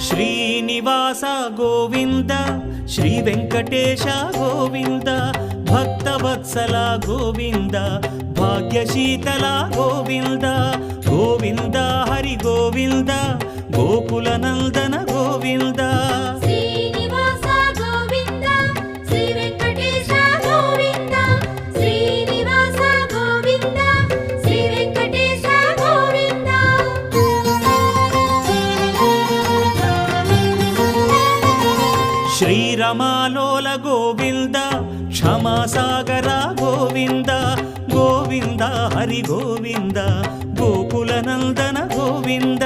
Srinivasa Govinda Shri Venkatesha Govinda Bhaktavatsala Govinda భాగ్యశీతల Govinda Govinda Hari Govinda Gokula Nandana Govinda Srinivasa Govinda Shri Venkatesha Govinda Srinivasa Govinda Shri Venkatesha Govinda శ్రీరమాలోల Govinda క్షమాసాగర Govinda Govinda Hari Govinda Gokula Nandana Govinda